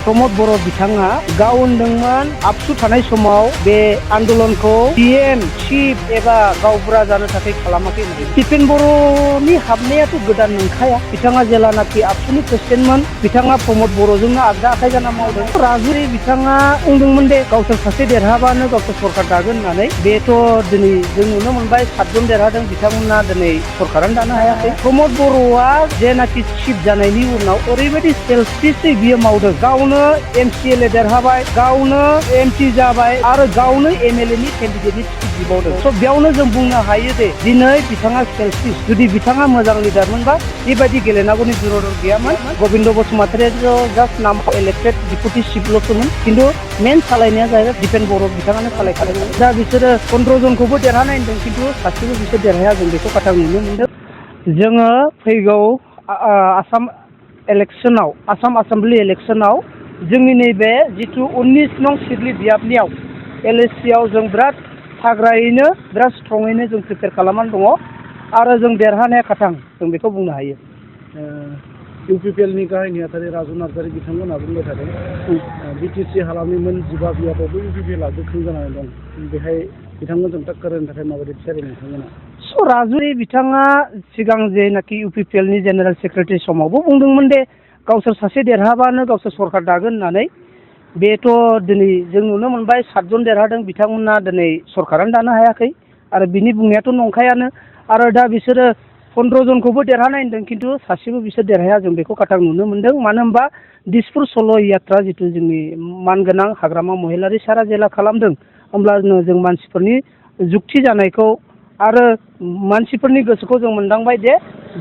प्रमोद बर' बिथाङा गाव होनदोंमोन आबसु थानाय समाव बे आन्दलनखौ पीएम चिफ एबा गावबुरा जानो थाखाय खालामाखै होनदों। दिपेन बर'नि हाबनायाथ' गोदान नंखाया। बिथाङा जेलानाखि आबसुनि प्रेसिडेन्टमोन बिथाङा प्रमोद बर'जोंनो आगदा आखाइ जाना मावदों। राजुरि बिथाङा बुंदोंमोन दे गावसोर सासे देरहाबानो गावसोर सरकार दागोन होननानै। बेथ' दिनै जों नुनो मोनबाय 7 जन देरहादों बिथांमोना दिनै सरकारानो दानो हायाखै। प्रमोद बर'आ जेनाखि चिफ जानायनि उनाव ओरैबायदि सेल्फिशै बियो मावदों। गावनो एमसिएलए देरहाबाय, गावनो एमपि जाबाय आरो गावनो एमएलएनि केन्डिडेटनि टिकेट बिबावदों। स' बेयावनो जों बुंनो हायो दे दिनै बिथाङा सेल्फिश। जुदि बिथाङा मोजां लिडारमोनबा बेबायदि गेलेनांगौनि जरुरत गैयामोन। गबिन्द बसुमतारियाथ' जास्ट नामाव इलेक्टेड डिपुटि चिफल'सोमोन, खिन्थु मेन सालायनाया जाहैबाय दिपेन बर' बिथाङानो सालायखादोंमोन। दा बिसोरो 15 जनखौबो देरहानाय होनदों, खिन्थु सासेबो बिसोर देरहाया। जों बेखौ खाथां नुनो मोनदों। जोङो फैगौ आसाम इलेक्सनाव, आसाम एसेम्बलि इलेक्सनाव जोंनि नैबे जिथु 19 नं सिडली बियाबनियाव एलएसियाव जों बिराद थाग्रायैनो बिराद स्ट्रङैनो जों प्रिपेयार खालामनानै दङ आरो जों देरहानाया खाथां, जों बेखौ बुंनो हायो। इउपिपिएलनि गाहाय नेहाथारि राजु नार्जारि बिथांमोनहा बुंबाय थादों बिटिसि हालामनि मोन 15 बियाबावबो इउपिपिएलआ गोख्रों जानानै दं। बेहाय बिथांमोनजों टाक्कर होनो थाखाय माबायदि थियारि नोंथांमोना? स' राजुरि बिथाङा सिगां जेनाखि इउपिपिएलनि जेनेरेल सेक्रेटारि समावबो बुंदोंमोन दे गावसोर सासे देरहाबानो गावसोर सरकार दागोन होननानै। बेथ' दिनै जों नुनो मोनबाय 7 जन देरहादों बिथांमोना दिनै सरकारानो दानो हायाखै आरो बिनि बुंनायाथ' नंखायानो। आरो दा बिसोरो 15 जनखौबो देरहानाय होनदों, खिन्थु सासेबो बिसोर देरहाया। जों बेखौ खाथां नुनो मोनदों। मानो होनबा दिसपुर सल' यात्रा जिथु जोंनि मानगोनां हाग्रामा महिलारि सारा जेला खालामदों, होमब्लानो जों मानसिफोरनि जुक्ति जानायखौ आरो मानसिफोरनि गोसोखौ जों मोनदांबाय जे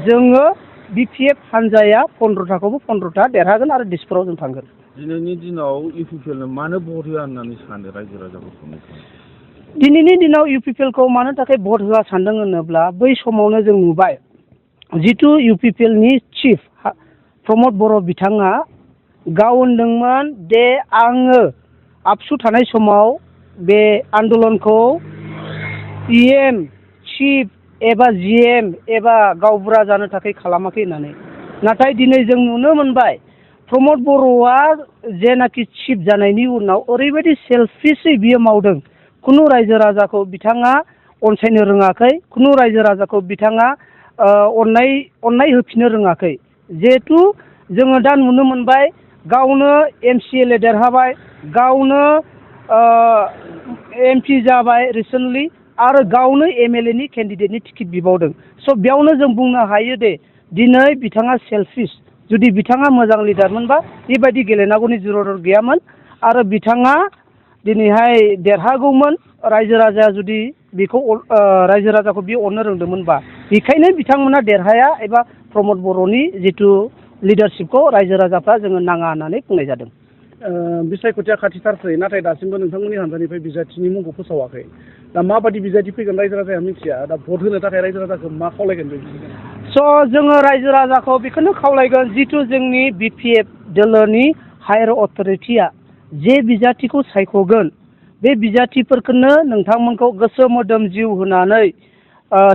जोङो बिपिएफ हानजाया 15थाखौबो 15था देरहागोन आरो दिसपुराव जों थांगोन। दिनैनि दिनाव इउपिपिएलनो मानो भट होआ होननानै सानो रायजो राजाफोरखौ? दिनैनि दिनाव इउपिपिएलखौ मानो थाखाय भट होआ सानदों होनोब्ला बै समावनो जों नुबाय जिथु इउपिपिएलनि चिफ प्रमोद बर' बिथाङा गाव होनदोंमोन दे आङो आबसु थानाय समाव बे आन्दलनखौ पीएम चिफ एबा जिएम एबा गावबुरा जानो थाखाय खालामाखै होननानै। नाथाय दिनै जों नुनो मोनबाय प्रमोद बर'आ जेनाखि चिफ जानायनि उनाव ओरैबायदि सेल्फिशै बियो मावदों। खुनु रायजो राजाखौ बिथाङा अनसायनो रोङाखै, खुनु रायजो राजाखौ बिथाङा अननाय होफिननो रोङाखै। जिहेथु जोङो दा नुनो मोनबाय गावनो एमसिएलए देरहाबाय, गावनो एमपि जाबाय रिसेन्टलि आरो गावनो एमएलएनि केन्डिडेटनि टिकेट बिबावदों। स' बेयावनो जों बुंनो हायो दे दिनै बिथाङा सेल्फिश। जुदि बिथाङा मोजां लिडारमोनबा बेबायदि गेलेनांगौनि जरुरत गैयामोन आरो बिथाङा दिनैहाय देरहागौमोन। रायजो राजाया जुदि बेखौ रायजो राजाखौ बियो अननो रोंदोंमोनबा, बेखायनो बिथांमोना देरहाया एबा प्रमोद बर'नि जिथु लिडारशिपखौ रायजो राजाफ्रा जोङो नाङा होननानै बुंनाय जादों। बिसायख'थिया खाथिथारसै, नाथाय दासिमबो नोंथांमोननि हान्जानिफ्राय बिजाथिनि मुंखौ फोसावाखै। दा माबायदि बिजाथि फैगोन रायजो राजाया मिथिया। दा भट होनो थाखाय रायजो राजाखौ मा खावलायगोन बे? स' जोङो रायजो राजाखौ बेखौनो खावलायगोन जिथु जोंनि बिपिएफ दोलोनि हायार अथ'रिटिया जे बिजाथिखौ सायख'गोन बे बिजाथिफोरखौनो नोंथांमोनखौ गोसो मोदोम जिउ होनानै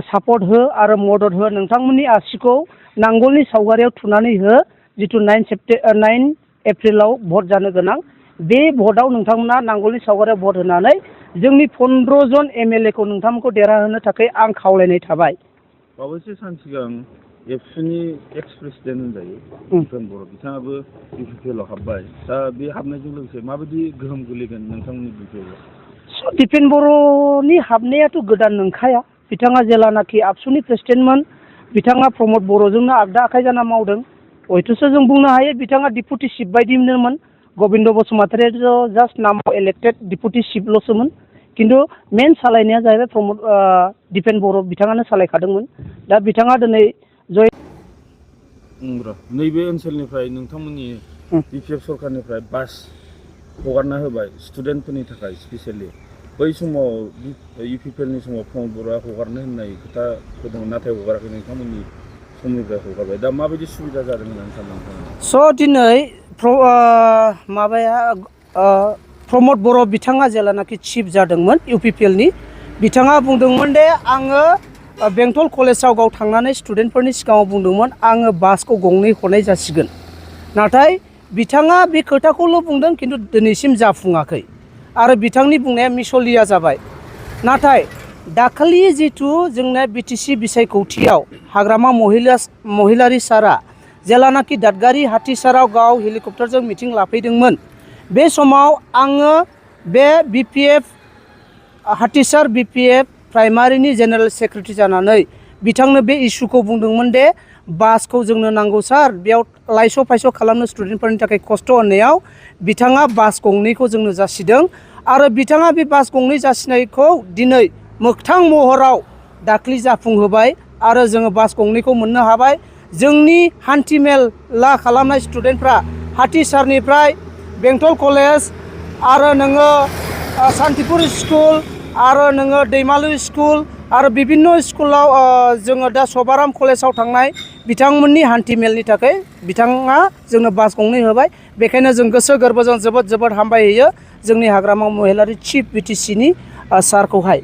सापर्ट हो आरो मदद हो। नोंथांमोननि आसिखौ नांगोलनि सावगारियाव थुनानै हो। जिथु 9 एप्रिलाव भट जानो गोनां बे भटआव नोंथांमोना नांगोलनि सावगारियाव भट होनानै जोंनि 15 जन एमएलएखौ नोंथांमोनखौ देरहाहोनो थाखाय आं खावलायनाय थाबाय। बावैसो सान सिगां एबसुनि एक्स प्रेसिडेन्ट होनजायो दिपेन बर' बिथाङाबो इउपिपिएलआव हाबबाय। दा बे हाबनायजों लोगोसे माबायदि गोहोम गोलैगोन नोंथांमोननि बिपिएलआव? स' दिपेन बर'नि हाबनायाथ' गोदान नंखाया। बिथाङा जेलानाखि आबसुनि प्रेसिडेन्टमोन बिथाङा प्रमोद बर'जोंनो आगदा आखाइ जाना मावदों। हयथ'सो जों बुंनो हायो बिथाङा डिपुटि चिफ बायदिमोन। गबिन्द बसुमतारियाथ' जास्ट नामाव इलेक्टेड डिपुटि चिफल'सोमोन, खिन्थु मेन सालायनाया जाहैबाय दिपेन बर' बिथाङानो सालायखादोंमोन। दा बिथाङा दिनै नैबे ओनसोलनिफ्राय नोंथांमोननि बिपिएफ सरकारनिफ्राय बास हगारना होबाय स्टुडेन्टफोरनि थाखाय स्पेसियेलि। बै समाव इउपिपिएलनि समाव प्रमोद बर'आ हगारनो होननाय खोथा होदोंमोन, नाथाय हगाराखै। नोंथांमोननि समनिफ्राय हगारबाय। दा माबायदि सुबिदा जादों होननानै सानो नोंथाङा? स' दिनै प्रमोद बर' बिथाङा जेलानाखि चिफ जादोंमोन इउपिपिएलनि, बिथाङा बुंदोंमोन दे आङो बेंटल कलेजाव गाव थांनानै स्टुडेन्टफोरनि सिगाङाव बुंदोंमोन आङो बासखौ गंनै हरनाय जासिगोन। नाथाय बिथाङा बे खोथाखौल' बुंदों खिन्थु दिनैसिम जाफुङाखै आरो बिथांनि बुंनाया मिसलिया जाबाय। नाथाय दाखालि जिथु जोंना बिटिसि बिसायख'थियाव हाग्रामा महिलारि सारा जेलानाखि दादगारि हाथिसाराव गाव हेलिकप्टारजों मिटिं लाफैदोंमोन, बे समाव आङो बे बिपिएफ हाथिसार बिपिएफ प्राइमारिनि जेनेरेल सेक्रेटारि जानानै बिथांनो बे इस्युखौ बुंदोंमोन दे बासखौ जोंनो नांगौ सार, बेयाव लाइस' फाइस' खालामनो स्टुडेन्टफोरनि थाखाय खस्थ' होननायाव बिथाङा बास गंनैखौ जोंनो जासिदों आरो बिथाङा बे बास गंनै जासिनायखौ दिनै मोगथां महराव दाख्लि जाफुंहोबाय आरो जोङो बास गंनैखौ मोननो हाबाय। जोंनि हान्थिमेला खालामनाय स्टुडेन्टफ्रा हाथिसारनिफ्राय बेंटल कलेज आरो नोङो सान्तिपुर स्कुल आरो नोङो दैमालु स्कुल आरो बिभिन्न स्कुलाव जोङो दा सभाराम कलेजाव थांनाय बिथांमोननि हान्थिमेलनि थाखाय बिथाङा जोंनो बास गंनै होबाय। बेखायनो जों गोसो गोरबोजों जोबोद हामबाय होयो जोंनि हाग्रामा महिलारि चिफ बिटिसिनि सारखौहाय।